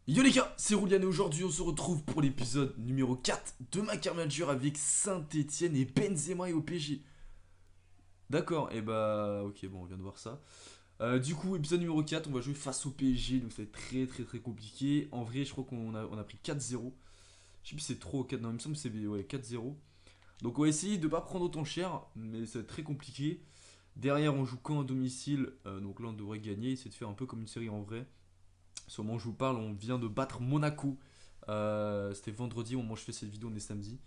Yo les gars, c'est Roulian et aujourd'hui on se retrouve pour l'épisode numéro 4 de ma Manager avec Saint-Etienne et Benzema et au PSG. D'accord, et bah ok bon on vient de voir ça. Du coup épisode numéro 4 on va jouer face au PSG donc ça va être très compliqué. En vrai je crois qu'on a pris 4-0. Je sais plus si c'est 3 ou 4, non il me semble que c'est ouais, 4-0. Donc on va essayer de pas prendre autant cher mais ça va être très compliqué. Derrière on joue quand à domicile, donc là on devrait gagner, essayer de faire un peu comme une série en vrai. Sur le moment où je vous parle, on vient de battre Monaco. C'était vendredi, au moment où je fais cette vidéo, on est samedi.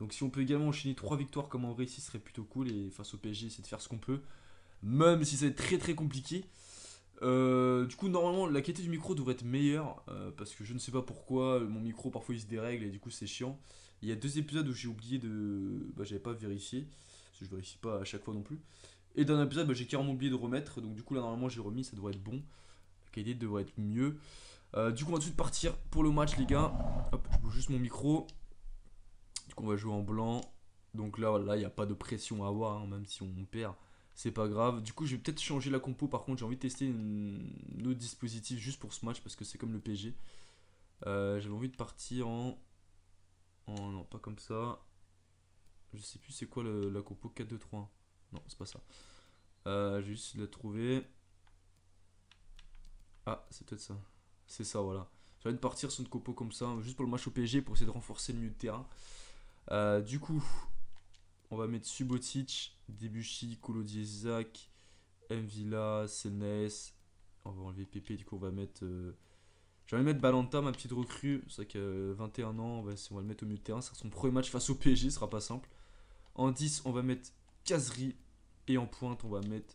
Donc si on peut également enchaîner 3 victoires comme en vrai ici, ce serait plutôt cool. Et face au PSG, c'est de faire ce qu'on peut. Même si ça va être très compliqué. Du coup, normalement, la qualité du micro devrait être meilleure. Parce que je ne sais pas pourquoi, mon micro parfois il se dérègle et du coup c'est chiant. Il y a 2 épisodes où j'ai oublié de... Bah j'avais pas vérifié. Parce que je vérifie pas à chaque fois non plus. Et dans un épisode, bah, j'ai carrément oublié de remettre. Donc du coup là normalement j'ai remis, ça devrait être bon. La qualité devrait être mieux. Du coup, on va tout de suite partir pour le match, les gars. Hop, je bouge juste mon micro. Du coup, on va jouer en blanc. Donc là, voilà, il n'y a pas de pression à avoir, hein, même si on perd. C'est pas grave. Du coup, je vais peut-être changer la compo. Par contre, j'ai envie de tester un autre dispositif juste pour ce match parce que c'est comme le PSG. J'avais envie de partir en. Non, pas comme ça. Je sais plus c'est quoi la compo 4-2-3-1. Non, c'est pas ça. Je vais juste la trouver. Ah, c'est peut-être ça. C'est ça, voilà. J'ai envie de partir sur une compo comme ça, juste pour le match au PSG, pour essayer de renforcer le milieu de terrain. Du coup, on va mettre Subotic, Debuchy, Kolodierzak, Mvila, Selnes. On va enlever Pépé, du coup on va mettre... Je vais mettre Balanta, ma petite recrue. C'est vrai qu'à 21 ans, on va le mettre au milieu de terrain. Ça sera son premier match face au PSG, ce sera pas simple. En 10, on va mettre Kazri. Et en pointe, on va mettre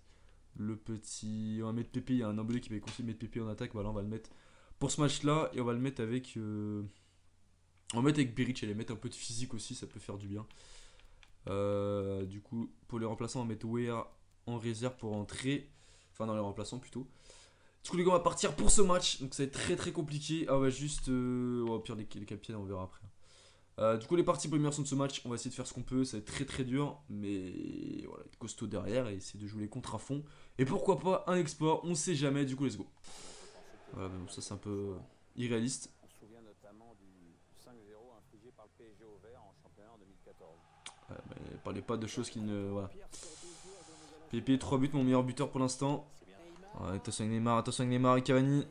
le petit... On va mettre Pépé, il y a un abonné qui m'avait conseillé de mettre Pépé en attaque. Voilà, on va le mettre pour ce match-là. Et on va le mettre avec... On va le mettre avec Beric, elle va mettre un peu de physique aussi, ça peut faire du bien. Du coup, pour les remplaçants, on va mettre Wea en réserve pour entrer. Enfin, dans les remplaçants plutôt. Du coup, les gars, on va partir pour ce match. Donc, ça va être très compliqué. Ah, on va juste. Au pire, les capitaines, on verra après. Du coup, les parties pour les meilleurs sont de ce match. On va essayer de faire ce qu'on peut. Ça va être très dur. Mais voilà, être costaud derrière et essayer de jouer les contre à fond. Et pourquoi pas un exploit, on sait jamais. Du coup, let's go. Voilà, mais bon, ça c'est un peu irréaliste. On se souvient notamment du 5-0 infligé par le PSG au vert en championnat en 2014. Mais parlez pas de choses qui ne. Voilà. PP, 3 buts, mon meilleur buteur pour l'instant. Ouais, attention avec Neymar et Cavani.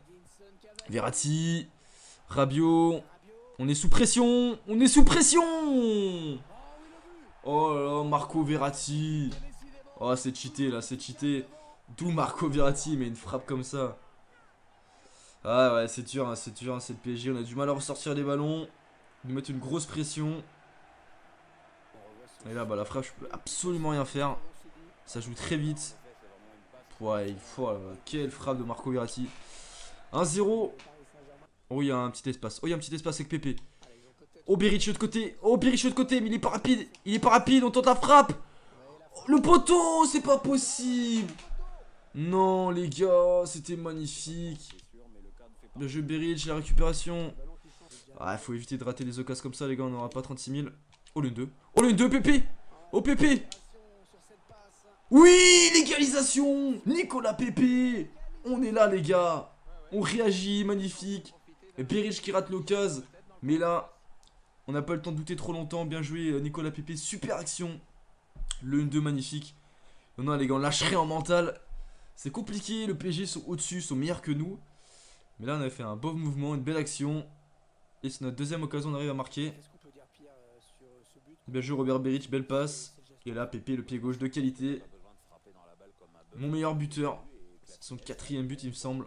Verratti. Rabiot. On est sous pression. On est sous pression. Oh là là, Marco Verratti. Oh, c'est cheaté là, c'est cheaté. D'où Marco Verratti, mais une frappe comme ça. Ah ouais, c'est dur, hein, c'est le PSG. On a du mal à ressortir les ballons. Nous mettre une grosse pression. Et là, bah la frappe, je peux absolument rien faire. Ça joue très vite. Ouais, il faut. Quelle frappe de Marco Verratti. 1-0. Oh, il y a un petit espace. Oh, il y a un petit espace avec Pépé. Oh, Beric de côté. Oh, Beric de côté, mais il est pas rapide. Il est pas rapide, on tente la frappe. Oh, le poteau, c'est pas possible. Non, les gars, c'était magnifique. Le jeu Beric, la récupération. Ah, faut éviter de rater les occasions comme ça, les gars, on n'aura pas 36 000. Oh, le 2. Oh, le 2, Pépé. Oh, Pépé. Oui, l'égalisation. Nicolas Pépé. On est là, les gars. On réagit, magnifique. Et Beric qui rate l'occasion. Mais là, on n'a pas le temps de douter trop longtemps. Bien joué, Nicolas Pépé. Super action. Le 1-2 magnifique. Non, les gars, on lâcherait en mental. C'est compliqué. Le PSG sont au-dessus, sont meilleurs que nous. Mais là, on a fait un beau mouvement, une belle action. Et c'est notre deuxième occasion, on arrive à marquer. Bien joué, Robert Beric, belle passe. Et là, Pépé, le pied gauche de qualité. Mon meilleur buteur. C'est son quatrième but, il me semble.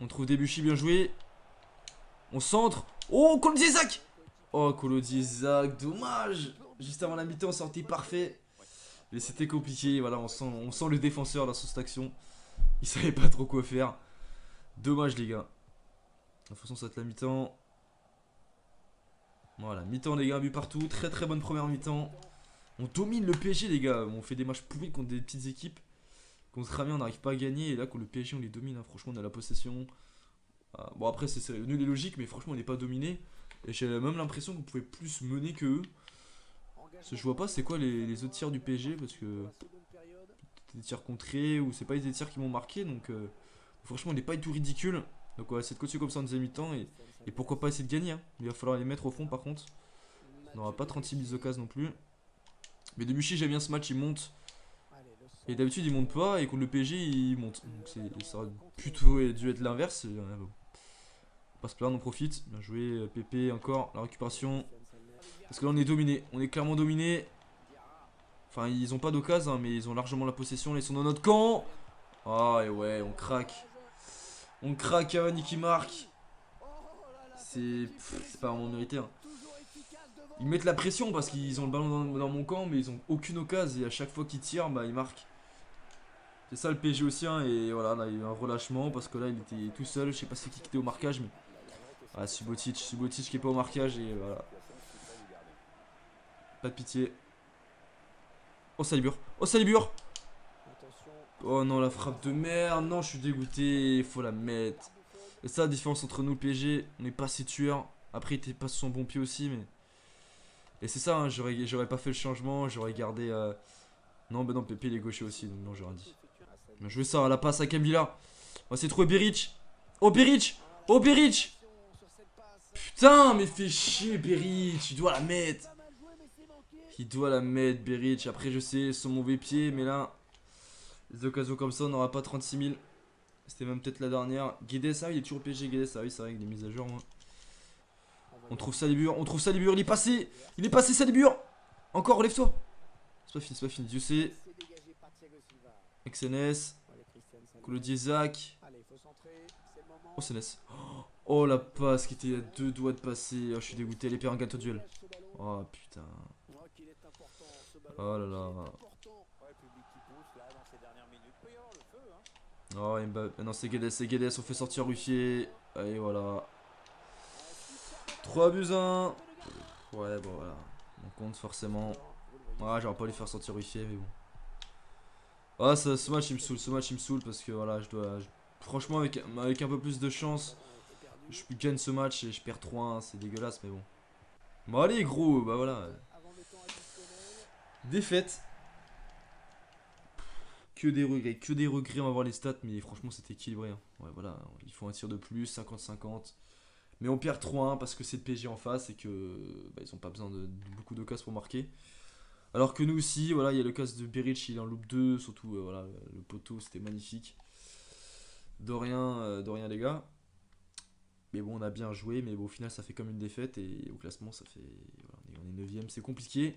On trouve Debuchy, bien joué. On centre. Oh, Kolodierzak. Oh, Kolodierzak, dommage. Juste avant la mi-temps, sorti parfait. Mais c'était compliqué. Voilà, on sent le défenseur dans cette action. Il savait pas trop quoi faire. Dommage, les gars. De toute façon, ça va être la mi-temps. Voilà, mi-temps, les gars, but partout. Très bonne première mi-temps. On domine le PSG, les gars. On fait des matchs pourris contre des petites équipes. Contre Amiens, on n'arrive pas à gagner. Et là, contre le PSG, on les domine. Hein. Franchement, on a la possession. Bon, après, c'est nul et logique, mais franchement, on n'est pas dominé. Et j'ai même l'impression qu'on pouvait plus mener que eux. Parce que je vois pas c'est quoi les autres tirs du PSG. Parce que des tirs contrés ou c'est pas des tirs qui m'ont marqué. Donc, franchement, on n'est pas du tout ridicule. Donc on va essayer de continuer comme ça en deuxième mi-temps et pourquoi pas essayer de gagner, hein. Il va falloir les mettre au fond par contre. On n'aura pas 36 mises d'occasion non plus. Mais Debuchy, j'aime bien ce match, il monte. Et d'habitude il monte pas et contre le PSG il monte. Donc ça aurait plutôt dû être l'inverse. Bon. On passe plein, on en profite. Bien joué, Pépé encore, la récupération. Parce que là on est dominé, on est clairement dominé. Enfin ils ont pas d'occasion hein, mais ils ont largement la possession, là ils sont dans notre camp. Ah et ouais, on craque. On craque, Cavani qui marque. C'est pas vraiment mérité hein. Ils mettent la pression parce qu'ils ont le ballon dans mon camp mais ils ont aucune occasion et à chaque fois qu'ils tirent bah ils marquent. C'est ça le PSG aussi hein, et voilà là il y a eu un relâchement parce que là il était tout seul, je sais pas c'est qui était au marquage mais... Ah Subotic qui est pas au marquage et voilà. Pas de pitié. Oh Salibur, oh Salibur. Oh non la frappe de merde, non je suis dégoûté, il faut la mettre. Et ça la différence entre nous le PSG, on n'est pas assez tueur. Après il était pas sur son bon pied aussi mais... Et c'est ça, hein, j'aurais pas fait le changement, j'aurais gardé... Non, bah non, Pépé il est gaucher aussi, donc non, j'aurais dit. Bien joué ça, la passe à Kambila. On va essayer de trouver Beric. Oh, Beric. Oh, Beric. Putain, mais fais chier, Beric. Il doit la mettre. Il doit la mettre, Beric. Après, je sais, son mauvais pied, mais là... Des occasions comme ça, on n'aura pas 36 000. C'était même peut-être la dernière. Guedes, ah, il est toujours au PSG, Guedes. Ah oui, c'est vrai, avec des mises à jour, moi. On trouve Salibur, il est passé Salibur. Encore, relève-toi. C'est pas fini, Dieu sait. XNS. Kolodiezak. Oh, CNS. Oh, la passe qui était à 2 doigts de passer. Oh, je suis dégoûté, elle est pire un gâteau duel. Oh, putain. Oh là là. Oh, Mbappé. Non, c'est Guedes, on fait sortir Ruffier. Allez, voilà. 3 buts 1. Ouais, bon, voilà. On compte forcément. Ah, j'aurais pas lui faire sortir Ruffier, mais bon. Ah, ce match il me saoule parce que voilà, franchement, avec un peu plus de chance, je gagne ce match et je perds 3-1, c'est dégueulasse, mais bon. Bon, allez, gros, bah voilà. Défaite. Que des regrets, on va voir les stats, mais franchement, c'était équilibré, hein. Ouais, voilà, il faut un tir de plus, 50-50. Mais on perd 3-1 parce que c'est le PSG en face et que bah, ils ont pas besoin de beaucoup de cases pour marquer. Alors que nous aussi, voilà, il y a le cas de Beric, il est en loop 2, surtout voilà, le poteau c'était magnifique. De rien les gars. Mais bon, on a bien joué, mais bon, au final ça fait comme une défaite et au classement ça fait. Voilà, on est 9ème, c'est compliqué.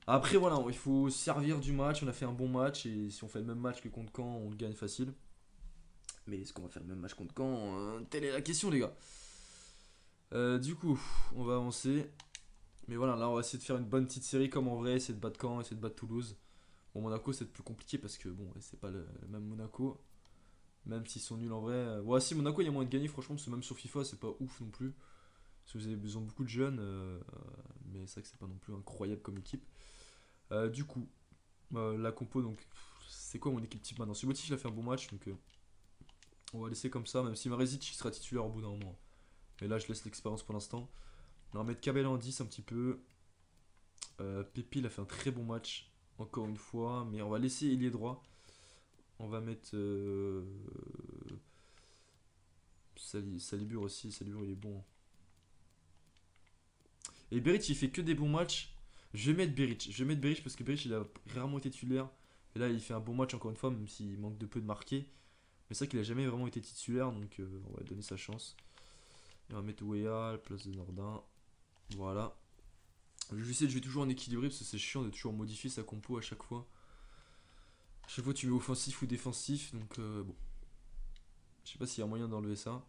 Après voilà, il faut servir du match, on a fait un bon match et si on fait le même match que contre Caen, on le gagne facile. Mais est-ce qu'on va faire le même match contre Caen? Telle est la question les gars. Du coup, on va avancer. Mais voilà, là on va essayer de faire une bonne petite série comme en vrai, essayer de battre Caen, essayer de battre Toulouse. Bon, Monaco c'est plus compliqué parce que bon, c'est pas le même Monaco. Même s'ils sont nuls en vrai. Ouais, si Monaco il y a moyen de gagner, franchement, parce que même sur FIFA c'est pas ouf non plus. Parce que vous avez besoin de beaucoup de jeunes, mais c'est vrai que c'est pas non plus incroyable comme équipe. Du coup, la compo, donc c'est quoi mon équipe type maintenant? Subotic il a fait un bon match, donc on va laisser comme ça, même si Marezic il sera titulaire au bout d'un moment. Mais là je laisse l'expérience pour l'instant. On va mettre Cabella en 10 un petit peu. Pépi il a fait un très bon match, encore une fois, mais on va laisser ailier droit. On va mettre Salibur aussi, Salibur il est bon. Et Beric il fait que des bons matchs. Je vais mettre Beric parce que Beric il a rarement été titulaire. Et là il fait un bon match encore une fois, même s'il manque de peu de marquer. Mais c'est vrai qu'il a jamais vraiment été titulaire, donc on va lui donner sa chance. Et on va mettre Ouéa à la place de Nordin. Voilà. Je vais essayer de jouer toujours en équilibré parce que c'est chiant de toujours modifier sa compo à chaque fois. À chaque fois tu mets offensif ou défensif, donc bon. Je sais pas s'il y a moyen d'enlever ça.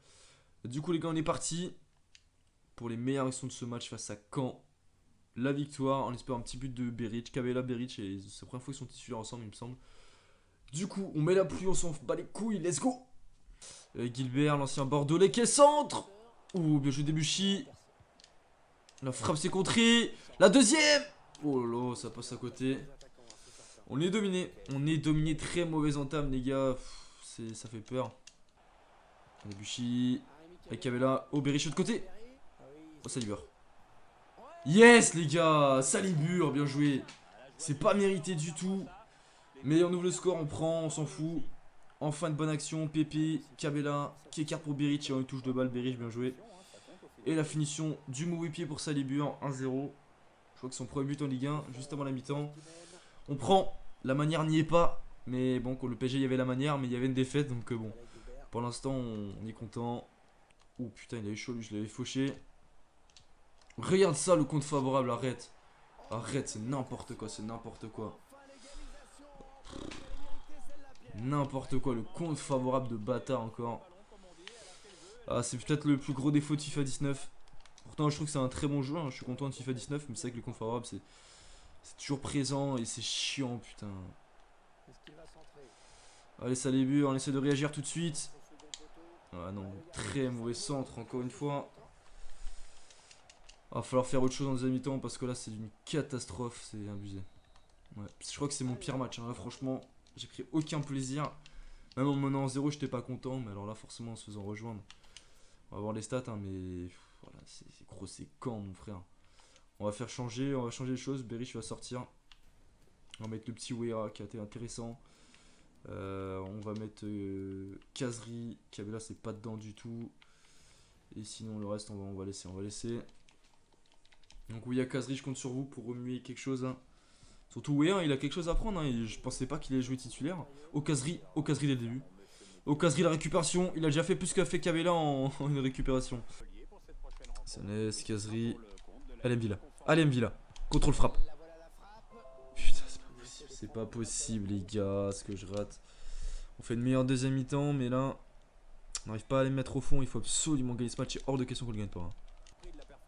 Du coup les gars on est parti pour les meilleures actions de ce match face à Caen. La victoire, on espère un petit but de Beric, Cabella, Beric, et c'est la première fois qu'ils sont titulaires ensemble il me semble. Du coup on met la pluie, on s'en bat les couilles, let's go. Gilbert, l'ancien bordelais qui est centre. Ouh, bien joué Debuchy. La frappe s'est contrée. La deuxième. Oh là, ça passe à côté. On est dominé, très mauvaise entame les gars. Ça fait peur. Debuchy. Avec Cabella. Oh, Beric de côté. Oh, Salibur. Yes les gars. Salibur, bien joué. C'est pas mérité du tout. Mais on ouvre le score, on prend, on s'en fout. Enfin une bonne action. Pepe, Cabella, qui écarte pour Beric. Et une touche de balle. Beric, bien joué. Et la finition du mauvais pied pour Salibur. 1-0. Je crois que son premier but en Ligue 1, juste avant la mi-temps. On prend. La manière n'y est pas. Mais bon, quand le PSG, il y avait la manière, mais il y avait une défaite. Donc bon, pour l'instant, on est content. Oh putain, il a eu chaud, lui, je l'avais fauché. Regarde ça, le compte favorable, arrête. Arrête, c'est n'importe quoi, c'est n'importe quoi. N'importe quoi, le compte favorable de bâtard encore. Ah, c'est peut-être le plus gros défaut de FIFA 19. Pourtant, je trouve que c'est un très bon jeu, hein. Je suis content de FIFA 19, mais c'est vrai que le compte favorable, c'est toujours présent et c'est chiant, putain. Allez, ça les buts, on essaie de réagir tout de suite. Ah non, très mauvais centre, encore une fois. Va falloir faire autre chose en deuxième mi-temps parce que là, c'est une catastrophe, c'est abusé. Ouais, je crois que c'est mon pire match, hein. Là, franchement, j'ai pris aucun plaisir. Même en menant en 0, j'étais pas content, mais alors là, forcément, en se faisant rejoindre. On va voir les stats, hein, mais voilà, c'est gros, c'est quand, mon frère. On va faire changer, on va changer les choses. Beric va sortir. On va mettre le petit Wea qui a été intéressant. On va mettre Kazri. Kabela, c'est pas dedans du tout. Et sinon, le reste, on va laisser. On va laisser. Donc, Wea Kazri, je compte sur vous pour remuer quelque chose. Hein. Surtout Wea, il a quelque chose à prendre. Hein, je pensais pas qu'il allait jouer titulaire. Au Kazri dès le début. Au Kazri, la récupération. Il a déjà fait plus qu'a fait Kabela en une récupération. Sanès, Kazri. Allez, Mvila. Allez, Mvila. Contrôle frappe. Putain, c'est pas possible. C'est pas possible, les gars, ce que je rate. On fait une meilleure deuxième mi-temps, mais là, on n'arrive pas à les mettre au fond. Il faut absolument gagner ce match. C'est hors de question qu'on le gagne pas. Hein.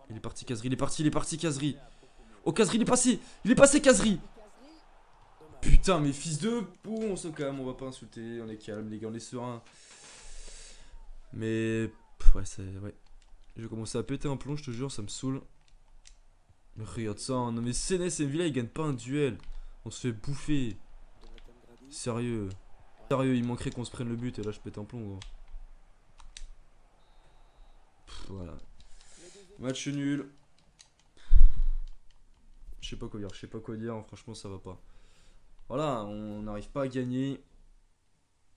Il est parti, Kazri. Il est parti, Kazri. Oh, Kazri, il est passé. Il est passé, Kazri. Putain, mais fils de... Oh, on se calme, on va pas insulter. On est calme, les gars, on est serein. Mais... ouais, c'est... ouais. Je vais commencer à péter un plomb, je te jure, ça me saoule. Mais regarde ça, hein. Non mais Sénès et Mvila, ils gagnent pas un duel. On se fait bouffer. Sérieux. Sérieux, il manquerait qu'on se prenne le but et là je pète un plomb, gros. Voilà. Match nul. Je sais pas quoi dire, hein. Franchement ça va pas. Voilà, on n'arrive pas à gagner.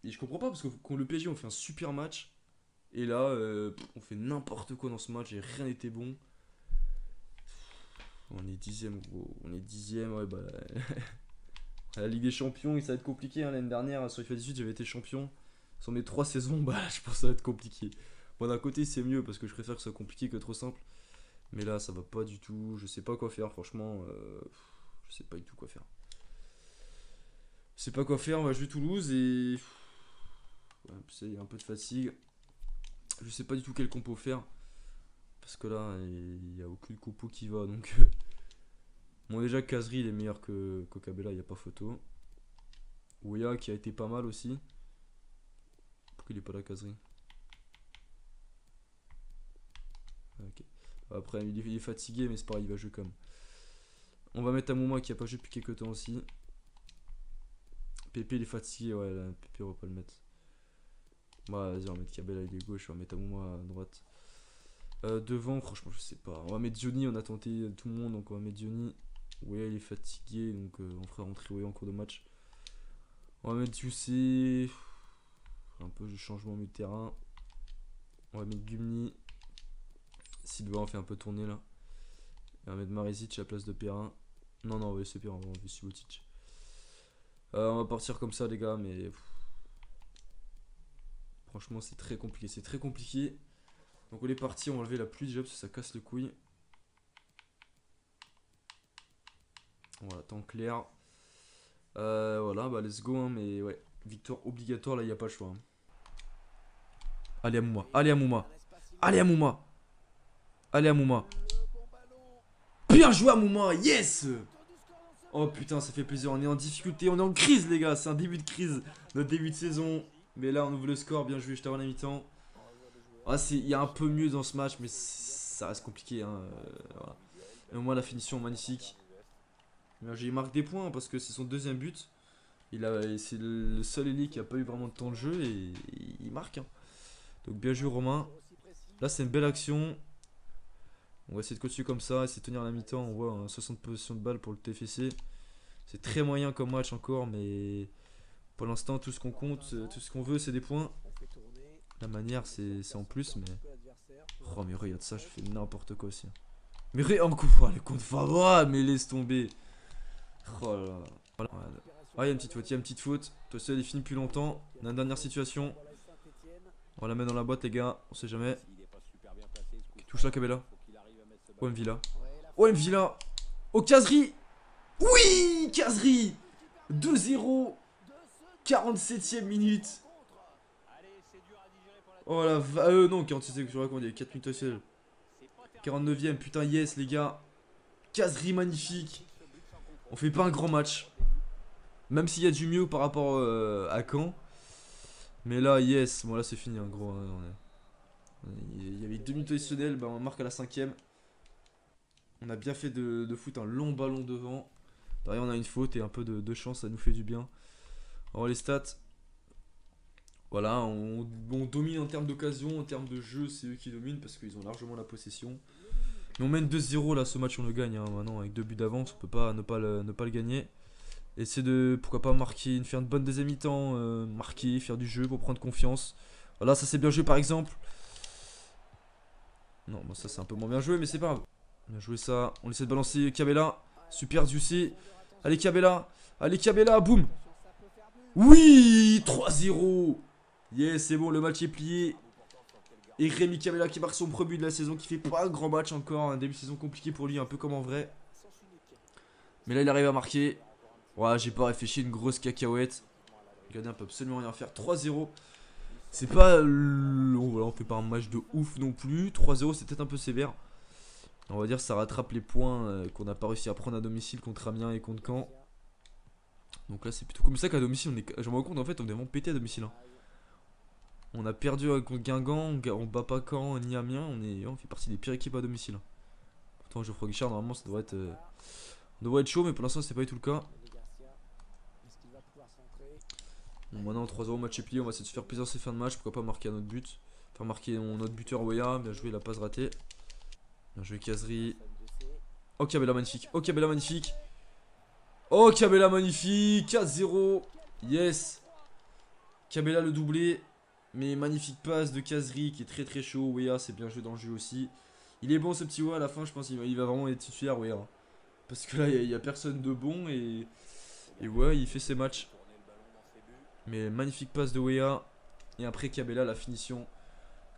Et je comprends pas parce que contre le PSG on fait un super match. Et là, on fait n'importe quoi dans ce match et rien n'était bon. On est dixième, gros. On est dixième, ouais, bah. La Ligue des Champions, ça va être compliqué. Hein. L'année dernière, sur FIFA 18, j'avais été champion. Sur mes 3 saisons, bah, je pense que ça va être compliqué. Bon, d'un côté, c'est mieux parce que je préfère que ce soit compliqué que trop simple. Mais là, ça va pas du tout. Je sais pas quoi faire, franchement. Je sais pas du tout quoi faire. Je sais pas quoi faire. On va jouer Toulouse et. Ouais, il y a un peu de fatigue. Je sais pas du tout quel compo faire. Parce que là, il n'y a aucune compo qui va. Donc. Bon, déjà, Kazri, il est meilleur que Cabella, il n'y a pas photo. Ouya qui a été pas mal aussi. Pourquoi il est pas là, Kazri? Ok. Après, il est fatigué, mais c'est pareil, il va jouer comme. On va mettre Amouma qui a pas joué depuis quelques temps aussi. Pépé, il est fatigué, ouais, là, Pépé, on va pas le mettre. Bah, vas-y, on va mettre Cabella, il est gauche, on va mettre Amouma à droite. Devant, franchement, je sais pas. On va mettre Diony, on a tenté tout le monde, donc on va mettre Diony. Ouais, il est fatigué, donc on fera rentrer ouais, en cours de match. On va mettre Youssé. Un peu de changement au milieu de terrain. On va mettre Gumni. Silva, on fait un peu tourner là. Et on va mettre Marezic à la place de Perrin. Non, non, on va laisser Perrin, on va enlever Subotic. On va partir comme ça, les gars, mais. Franchement, c'est très compliqué. C'est très compliqué. Donc, on est parti, on va enlever la pluie déjà parce que ça casse les couilles. Voilà, temps clair. Voilà, bah let's go, hein, mais ouais, victoire obligatoire, là, il n'y a pas le choix. Hein. Allez, Amouma, allez, Amouma, allez, Amouma, allez, Amouma. Bien joué, Amouma, yes. Oh putain, ça fait plaisir, on est en difficulté, on est en crise, les gars, c'est un début de crise, notre début de saison. Mais là, on ouvre le score, bien joué, juste avant la mi-temps. Ah, il y a un peu mieux dans ce match, mais ça reste compliqué. Hein, voilà. Et au moins, la finition, magnifique. Il marque des points parce que c'est son deuxième but. C'est le seul Eli qui a pas eu vraiment de temps de jeu et il marque. Hein. Donc bien joué Romain. Là c'est une belle action. On va essayer de continuer comme ça, essayer de tenir la mi-temps. On voit 60 positions de balle pour le TFC. C'est très moyen comme match encore mais Pour l'instant, tout ce qu'on compte, tout ce qu'on veut, c'est des points. La manière, c'est en plus, mais... Oh, mais regarde ça, je fais n'importe quoi aussi. Mais regarde, les comptes favorables, mais laisse tomber. Oh là là. Voilà. Ah, il y a une petite faute, il y a une petite faute. Toi seul, il finit plus longtemps. On a une dernière situation. On la met dans la boîte, les gars. On sait jamais. Qui touche la Cabella. OM Villa. OM Villa. Oh, Kazri. Oui, Kazri. 2-0. 47ème minute. Oh la non, 46ème, je raconte, il y a 4 minutes au ciel. 49ème, putain, yes, les gars. Kazri, magnifique. On fait pas un grand match. Même s'il y a du mieux par rapport à Caen. Mais là, yes. Bon, là, c'est fini, hein, gros. Il y avait 2 minutes additionnelles. Bah, on marque à la 5ème. On a bien fait de foutre un long ballon devant. Derrière, on a une faute et un peu de chance. Ça nous fait du bien. Alors, les stats. Voilà, on domine en termes d'occasion. En termes de jeu, c'est eux qui dominent parce qu'ils ont largement la possession. Mais on mène 2-0 là. Ce match, on le gagne. Hein, maintenant, avec 2 buts d'avance, on peut pas ne pas le gagner. Essayer de, pourquoi pas, marquer, faire une bonne deuxième mi-temps, marquer, faire du jeu pour prendre confiance. Voilà, ça c'est bien joué par exemple. Non, bon, ça c'est un peu moins bien joué, mais c'est pas grave. Bien joué ça. On essaie de balancer Cabella. Super juicy. Allez Cabella. Allez Cabella, boum. Oui, 3-0. Yes, c'est bon, le match est plié. Et Rémi Cabella qui marque son premier but de la saison, qui fait pas un grand match encore. Un début de saison compliqué pour lui, un peu comme en vrai. Mais là, il arrive à marquer. Ouais, j'ai pas réfléchi, une grosse cacahuète. Le gardien peut absolument rien faire. 3-0. C'est pas. Voilà, on fait pas un match de ouf non plus. 3-0, c'est peut-être un peu sévère. On va dire que ça rattrape les points qu'on n'a pas réussi à prendre à domicile contre Amiens et contre Caen. Donc là, c'est plutôt comme ça qu'à domicile, je me rends compte en fait, on est vraiment pété à domicile. Hein. On a perdu contre Guingamp, on bat pas Caen ni Amiens. On fait partie des pires équipes à domicile. Pourtant, Geoffroy Guichard, normalement, ça devrait être chaud, mais pour l'instant, c'est pas du tout le cas. Bon, maintenant 3-0, match est plié, on va essayer de se faire plaisir ces fins de match, pourquoi pas marquer un autre but. Faire marquer notre buteur Weah, bien joué, la passe ratée. Bien joué Kazri. Oh Cabella magnifique, oh Cabella magnifique. Oh Cabella magnifique, 4-0. Yes. Cabella le doublé. Mais magnifique passe de Kazri qui est très très chaud. Weah c'est bien joué dans le jeu aussi. Il est bon ce petit Weah à la fin, je pense qu'il va vraiment être titulaire Weah. Parce que là il n'y a personne de bon et ouais il fait ses matchs. Mais magnifique passe de Weah. Et après Cabella la finition.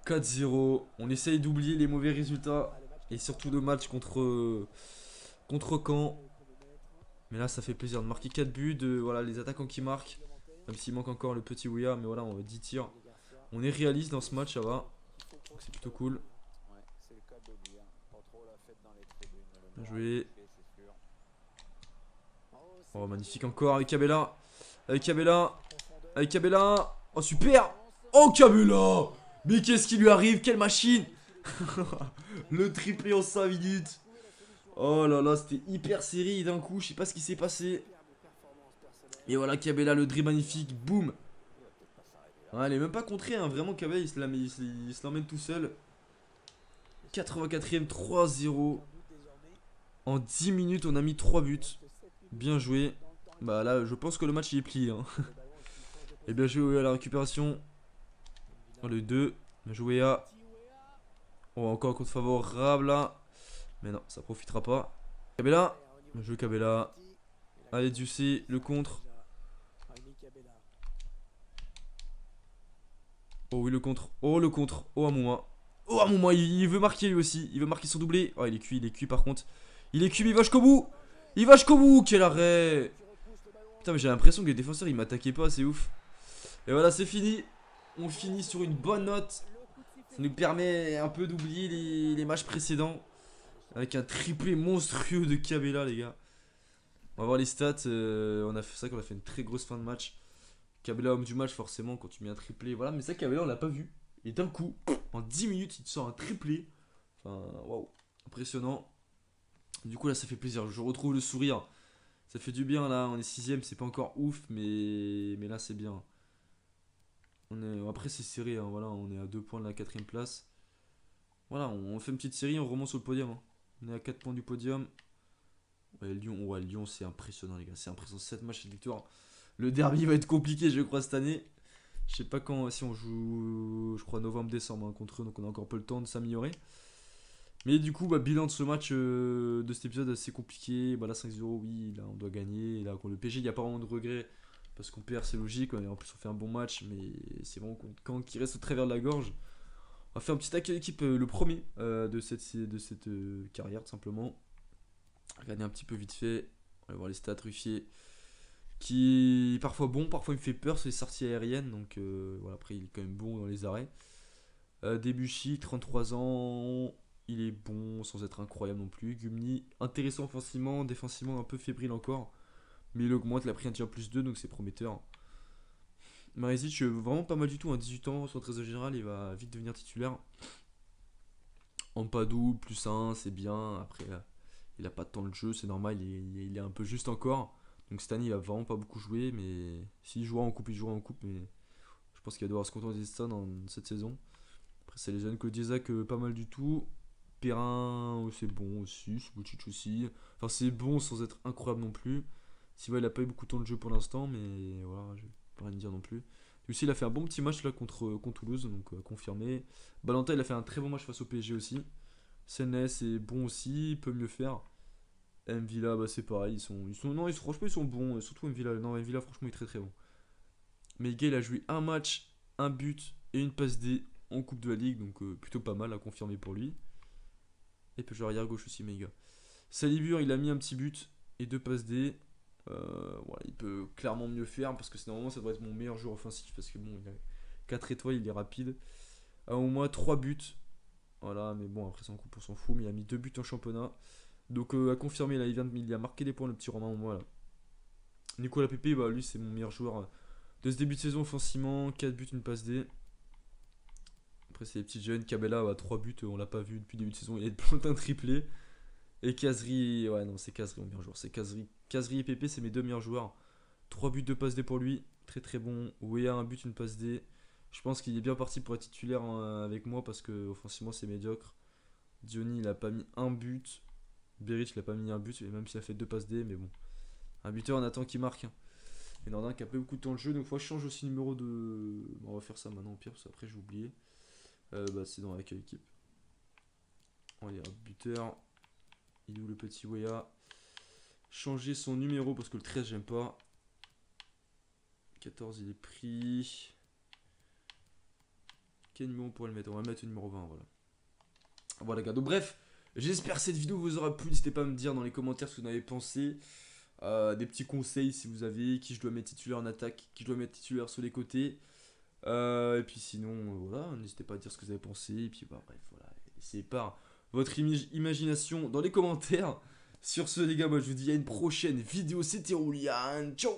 4-0. On essaye d'oublier les mauvais résultats. Et surtout le match contre Caen. Mais là ça fait plaisir de marquer 4 buts. Voilà les attaquants qui marquent. Même s'il manque encore le petit Weah. Mais voilà on a 10 tirs. On est réaliste dans ce match, ça va. C'est plutôt cool. Bien joué. Oh magnifique encore avec Cabella. Avec Cabella. Avec Cabella. Oh super. Oh Cabella. Mais qu'est-ce qui lui arrive? Quelle machine. Le triplé en 5 minutes. Oh là là, c'était hyper serré d'un coup. Je sais pas ce qui s'est passé. Et voilà Cabella, le dribble magnifique. Boum. Ouais, elle est même pas contrée, hein. Vraiment Cabella il se l'emmène tout seul. 84ème, 3-0. En 10 minutes on a mis 3 buts. Bien joué. Bah là je pense que le match il est plié hein. Et bien joué à la récupération. Oh, le 2. Bien joué à. Oh encore un contre favorable là. Mais non ça profitera pas. Cabella. Bien joué Cabella. Allez Ducé, le contre. Oh oui le contre. Oh le contre. Oh Amouma. Oh Amouma il veut marquer lui aussi. Il veut marquer son doublé. Oh il est cuit par contre. Il est cuit mais il va jusqu'au bout. Il va jusqu'au bout. Quel arrêt. Putain mais j'ai l'impression que les défenseurs ils m'attaquaient pas. C'est ouf. Et voilà c'est fini. On finit sur une bonne note. Ça nous permet un peu d'oublier les matchs précédents. Avec un triplé monstrueux de Cabella les gars. On va voir les stats. On a fait ça qu'on a fait une très grosse fin de match. Cabella homme du match forcément quand tu mets un triplé. Voilà mais ça Cabella on l'a pas vu. Et d'un coup en 10 minutes il te sort un triplé. Enfin waouh. Impressionnant. Du coup là ça fait plaisir. Je retrouve le sourire. Ça fait du bien là. On est 6ème. C'est pas encore ouf mais là c'est bien. Après c'est serré. Hein, voilà, on est à 2 points de la 4ème place. Voilà on fait une petite série. On remonte sur le podium. Hein. On est à 4 points du podium. Ouais, Lyon c'est impressionnant les gars. C'est impressionnant. 7 matchs de victoire. Le derby va être compliqué, je crois, cette année. Je sais pas quand, si on joue, je crois novembre-décembre hein, contre eux, donc on a encore peu le temps de s'améliorer. Mais du coup, bah, bilan de ce match, de cet épisode assez compliqué. Bah là, 5-0, oui, là on doit gagner. Et là, contre le PG, il n'y a pas vraiment de regret. Parce qu'on perd, c'est logique. En plus, on fait un bon match, mais c'est vraiment quand qui reste au travers de la gorge. On va faire un petit accueil d'équipe, le premier de cette carrière, tout simplement. Regardez un petit peu vite fait. On va voir les stats Ruffier. Qui est parfois bon, parfois il me fait peur sur les sorties aériennes. Donc voilà, après, il est quand même bon dans les arrêts. Debuchy, 33 ans. Il est bon sans être incroyable non plus. Gumni, intéressant offensivement, défensivement un peu fébrile encore. Mais il augmente, il a pris un tir plus 2 donc c'est prometteur. Marezic, vraiment pas mal du tout, hein, 18 ans, sur 13 général, il va vite devenir titulaire. Ampadou, plus 1, c'est bien. Après, il a pas de temps de jeu, c'est normal, il est un peu juste encore. Donc cette année, il va vraiment pas beaucoup jouer. Mais s'il jouera en coupe, il jouera en coupe. Mais je pense qu'il va devoir se contenter de ça dans cette saison. Après, c'est les jeunes Kodiezak, pas mal du tout. Perrin, c'est bon aussi. Subotic aussi. Enfin, c'est bon sans être incroyable non plus. Siva, il a pas eu beaucoup de temps de jeu pour l'instant. Mais voilà, je vais pas rien dire non plus. Lui aussi, il a fait un bon petit match là contre Toulouse. Donc, confirmé. Balanta, il a fait un très bon match face au PSG aussi. Sennes est bon aussi. Il peut mieux faire. Mvila, bah, c'est pareil. Non, franchement, ils sont bons. Surtout Mvila. Non, Mvila, franchement, il est très très bon. Mais Gay, il a joué un match, un but et une passe D en Coupe de la Ligue, donc plutôt pas mal à confirmer pour lui. Et puis jouer arrière gauche aussi, méga. Salibur, il a mis un petit but et deux passes D. Voilà, il peut clairement mieux faire parce que normalement ça devrait être mon meilleur joueur offensif parce que bon, il a 4 étoiles, il est rapide. Au moins 3 buts. Voilà, mais bon, après, on s'en fout, mais il a mis 2 buts en championnat. Donc à confirmer, là, il a marqué des points, le petit Romain au moins là. Nicolas Pepe, bah, lui, c'est mon meilleur joueur de ce début de saison offensivement. 4 buts, une passe D. Après, c'est les petits jeunes. Cabella, 3 buts, on l'a pas vu depuis le début de saison. Il est plein un triplé. Et Kazri, ouais, non, c'est Kazri mon meilleur joueur. C'est Kazri. Kazri et Pepe, c'est mes deux meilleurs joueurs. 3 buts, 2 passes D pour lui. Très très bon. Ouéa, un but, une passe D. Je pense qu'il est bien parti pour être titulaire avec moi parce que offensivement, c'est médiocre. Diony, il a pas mis un but. Beric, il a pas mis un but, même s'il a fait 2 passes D, mais bon. Un buteur, on attend qu'il marque. Et Nordin qui a pas beaucoup de temps de jeu, donc faut que je change aussi le numéro de. Bon, on va faire ça maintenant au pire, parce qu'après j'ai oublié. Bah, c'est dans l'accueil équipe. On va lire buteur. Il est où le petit Wea? Changer son numéro parce que le 13 j'aime pas. 14 il est pris. Quel numéro on pourrait le mettre? On va mettre le numéro 20, voilà. Voilà, gars. Donc, bref, j'espère que cette vidéo vous aura plu. N'hésitez pas à me dire dans les commentaires ce que vous en avez pensé. Des petits conseils si vous avez. Qui je dois mettre titulaire en attaque, qui je dois mettre titulaire sur les côtés. Et puis sinon, voilà, n'hésitez pas à dire ce que vous avez pensé. Et puis, bah, bref, voilà. Essayez par votre imagination dans les commentaires. Sur ce, les gars, moi je vous dis à une prochaine vidéo. C'était Roulian. Ciao!